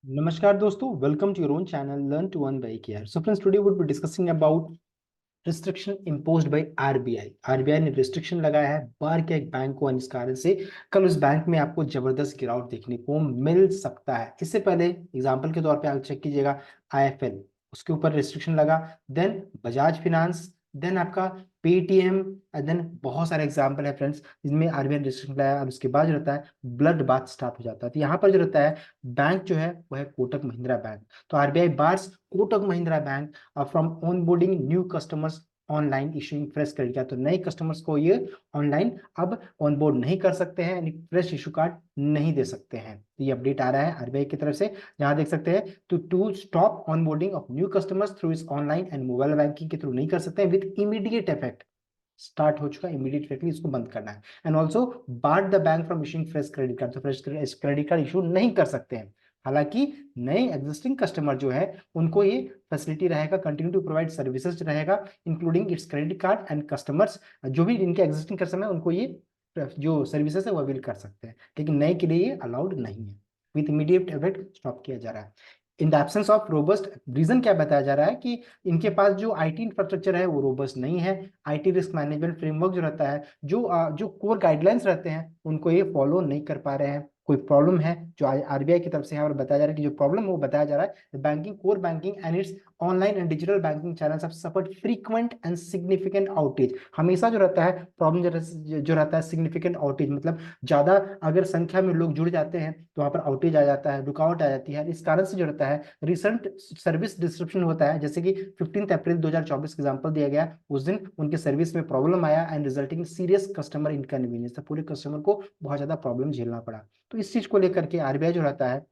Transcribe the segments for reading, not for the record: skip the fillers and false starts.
नमस्कार दोस्तों, welcome to your own channel learn to earn by care. So friends, today would be discussing about restriction imposed by RBI. RBI ने restriction लगाया है बाहर के एक बैंक को, और इस कारण से कल उस बैंक में आपको जबरदस्त गिरावट देखने को मिल सकता है। इससे पहले एग्जांपल के तौर पे आप चेक कीजिएगा, आईएफएल, उसके ऊपर रिस्ट्रिक्शन लगा, देन बजाज फिनांस, देन आपका पेटीएम, देन बहुत सारे एग्जांपल है फ्रेंड्स जिनमें आरबीआई ने रिस्ट्रिक्शन लगाया। और उसके बाद जो रहता है ब्लड बाथ स्टार्ट हो जाता है। तो यहाँ पर जो रहता है बैंक जो है वो है कोटक महिंद्रा बैंक। तो RBI bars Kotak Mahindra bank from onboarding new customers online issuing fresh credit card. तो नए कस्टमर्स को ये ऑनलाइन अब ऑनबोर्ड नहीं कर सकते हैं, यानी फ्रेश इशू कार्ड नहीं दे सकते हैं। तो ये अपडेट आ रहा है आरबीआई की तरफ से, जहां देख सकते हैं to stop onboarding of new customers through इस ऑनलाइन एंड मोबाइल बैंकिंग के थ्रू नहीं कर सकते हैं विद इमीडिएट इफेक्ट। स्टार्ट हो चुका, इमीडिएट इफेक्टली इसको बंद करना है। And also barred the bank from issuing fresh credit card. तो फ्रेश क्रेडिट कार्ड इशू नहीं कर सकते हैं। हालांकि नए एग्जिस्टिंग कस्टमर जो है उनको ये फैसिलिटी रहेगा, कंटिन्यू टू प्रोवाइड सर्विसेज रहेगा including it's credit card and customers. जो भी इनके एग्जिस्टिंग कस्टमर है उनको ये जो सर्विसेज है वो अवेल कर सकते हैं, लेकिन नए के लिए ये अलाउड नहीं है। विथ इमीडिएट इफेक्ट स्टॉप किया जा रहा है। In the absence of robust, reason क्या बताया जा रहा है कि इनके पास जो आईटी इंफ्रास्ट्रक्चर है वो रोबस्ट नहीं है। आईटी रिस्क मैनेजमेंट फ्रेमवर्क जो रहता है, जो कोर गाइडलाइंस रहते हैं उनको ये फॉलो नहीं कर पा रहे हैं। कोई प्रॉब्लम है जो आरबीआई की तरफ से यहाँ पर बताया जा रहा है कि जो प्रॉब्लम वो बताया जा रहा है, banking core banking and it's online and digital banking channels have suffered frequent and significant outage. हमेशा जो रहता है प्रॉब्लम जो रहता है सिग्निफिकेंट आउटेज, मतलब ज्यादा अगर संख्या में लोग जुड़ जाते हैं तो वहां पर आउटेज आ जाता है, रुकावट आ जाती है। इस कारण से जो रहता है रिसेंट सर्विस डिस्ट्रप्शन होता है, जैसे कि 15 अप्रैल 2024 एग्जांपल दिया गया, उस दिन उनके सर्विस में प्रॉब्लम आया and resulting serious customer inconvenience. पूरे कस्टमर को बहुत ज्यादा प्रॉब्लम झेलना पड़ा। तो इस चीज को लेकर के आरबीआई जो रहता है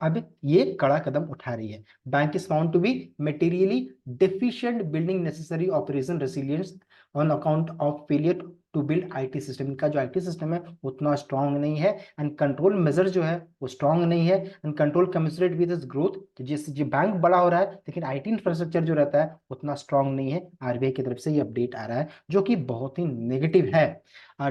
अब ये कड़ा कदम उठा रही है। Bank is found to be materially deficient building necessary operation resilience on account of failure to build IT system. इनका जो आईटी सिस्टम है उतना स्ट्रांग नहीं है, एंड कंट्रोल मेजर जो है वो स्ट्रांग नहीं है, and control commissionerate with is growth. जिस जो बैंक बड़ा हो रहा है लेकिन आईटी इंफ्रास्ट्रक्चर जो रहता है उतना स्ट्रांग नहीं है। आरबीआई की तरफ से ये अपडेट आ रहा है जो कि बहुत ही नेगेटिव है।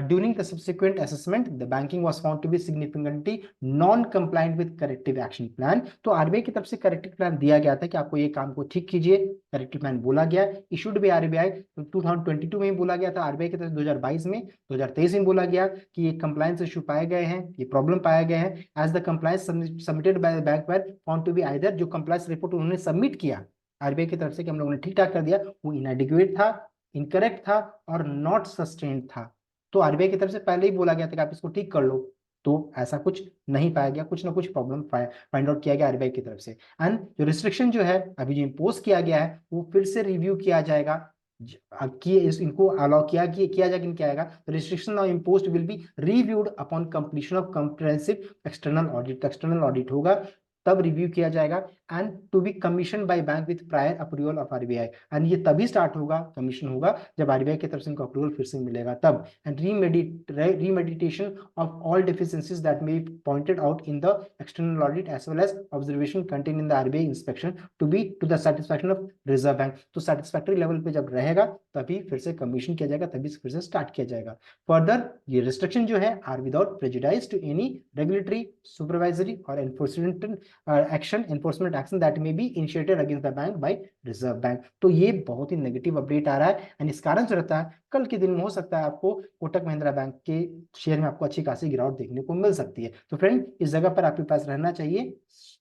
During the subsequent assessment, the banking was found to be significantly non-compliant with corrective action plan। तो आरबीआई की तरफ से करेक्टिव प्लान दिया गया था कि आपको ये काम को ठीक कीजिए, करेक्टिव प्लान बोला गया, इशूड भी आरबीआई 2022 में ही बोला गया था, आरबीआई की तरफ 2022 में, 2023 में बोला गया कि ये कंप्लायंस इशू पाए गए हैं, ये प्रॉब्लम पाया गया है। As the compliance submitted by bank were found to be either, जो कंप्लायंस रिपोर्ट उन्होंने सबमिट किया आरबीआई की तरफ से कि हम लोगों ने ठीक ठाक कर दिया, वो इनएडिक्वेट था, इनकरेक्ट था और नॉट सस्टेन्ड था। तो आरबीआई की तरफ से पहले ही बोला गया था कि आप इसको ठीक कर लो, तो ऐसा कुछ नहीं पाया गया, कुछ ना कुछ प्रॉब्लम फाइंड आउट किया गया आरबीआई की तरफ से। एंड जो रिस्ट्रिक्शन जो है अभी जो इम्पोज किया गया है वो फिर से रिव्यू किया जाएगा कि इनको अलाउ किया जाएगा, क्या आएगा, restriction now imposed will be reviewed upon completion of comprehensive external audit. External audit होगा तब रिव्यू किया जाएगा, and to be commission by bank with prior approval of RBI. And ये तभी स्टार्ट होगा, कमीशन होगा, जब आरबीआई की तरफ से इनको अप्रूवल फिर से मिलेगा तब। And remediation of all deficiencies that may be pointed out in the external audit as well as observation contain in the RBI inspection to be to the satisfaction of reserve bank. तो satisfactory level पे जब रहेगा तभी फिर से commission किया जाएगा, तभी फिर से स्टार्ट किया जाएगा। फर्दर ये रिस्ट्रिक्शन जो है are without prejudice to any regulatory, supervisory और enforcement enforcement action that may be initiated against the bank by reserve bank. तो ये बहुत ही नेगेटिव अपडेट आ रहा है, एंड इस कारण से रहता है कल के दिन में हो सकता है आपको कोटक महिंद्रा बैंक के शेयर में आपको अच्छी खासी गिरावट देखने को मिल सकती है। तो फ्रेंड, इस जगह पर आपके पास रहना चाहिए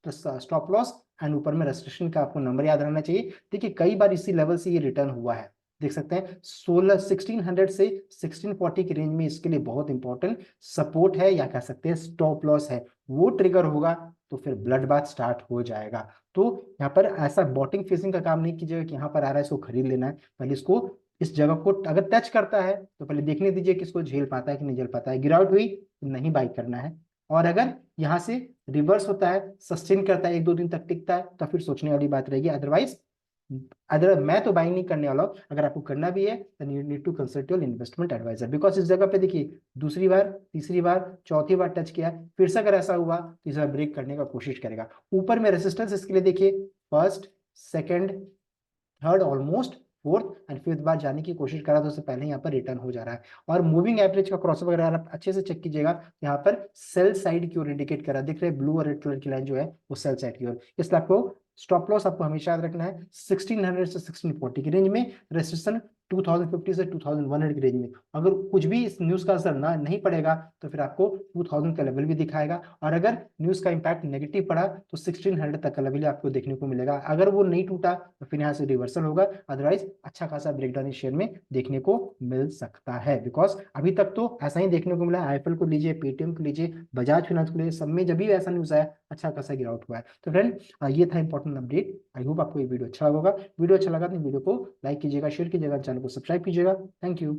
स्टॉप लॉस, एंड ऊपर में रेस्ट्रिक्शन का आपको नंबर याद रहना चाहिए। देखिए कई बार इसी लेवल से ये रिटर्न हुआ है, देख सकते हैं 1600 से 1640 की रेंज में इसके लिए बहुत इंपॉर्टेंट सपोर्ट है, या कह सकते हैं स्टॉप लॉस है। वो ट्रिगर होगा तो फिर ब्लड बाथ स्टार्ट हो जाएगा। तो यहाँ पर ऐसा बॉटिंग फेसिंग का काम नहीं कीजिएगा कि यहाँ पर आ रहा है इसको खरीद लेना है। पहले इसको इस जगह को अगर टच करता है तो पहले देखने दीजिए कि इसको झेल पाता है कि नहीं झेल पाता है। गिरावट हुई तो नहीं बाई करना है, और अगर यहाँ से रिवर्स होता है, सस्टेन करता है, एक दो दिन तक टिकता है, तो फिर सोचने वाली बात रहेगी। अदरवाइज अदर मैं तो बाइंग नहीं करने वाला हूं। अगर आपको करना भी है तो you need to consult your investment advisor, because इस जगह पे देखिए दूसरी बार, तीसरी बार, चौथी बार टच किया, फिर से अगर ऐसा हुआ तो इस बार ब्रेक करने का कोशिश करेगा। ऊपर में रेसिस्टेंस इसके लिए देखिए first, second, third, almost fourth and fifth बार जाने की कोशिश करा तो उससे पहले यहाँ पर रिटर्न हो जा रहा है। और मूविंग एवरेज का क्रॉसओवर अगर आप अच्छे से चेक कीजिएगा, यहाँ पर सेल साइड की ओर इंडिकेट करा, दिख रहे हैं ब्लू और रेड कलर की लाइन जो है वो सेल साइड की ओर। इसलिए आपको स्टॉप लॉस आपको हमेशा याद रखना है 1600 से 1640 की रेंज में, रेजिस्टेंस 2050 से 2100 की रेंज में। अगर कुछ भी इस न्यूज का असर ना नहीं पड़ेगा तो फिर आपको 2000 का लेवल भी दिखाएगा, और अगर न्यूज का इंपैक्ट नेगेटिव पड़ा तो 1600 तक का लेवल आपको देखने को मिलेगा। अगर वो नहीं टूटा तो फिर यहाँ से रिवर्सल होगा, अदरवाइज अच्छा खासा ब्रेकडाउन इस शेयर में देखने को मिल सकता है। बिकॉज अभी तक तो ऐसा ही देखने को मिला, आईएफएल को लीजिए, पेटीएम को लीजिए, बजाज फाइनेंस को लीजिए, सब में जब भी ऐसा न्यूज आया अच्छा खासा गिरावट हुआ है। तो फ्रेंड ये था इंपॉर्टेंट अपडेट। आई होप आपको ये वीडियो अच्छा लगा होगा। वीडियो अच्छा लगा तो वीडियो को लाइक कीजिएगा, शेयर कीजिएगा, चैनल को सब्सक्राइब कीजिएगा। Thank you.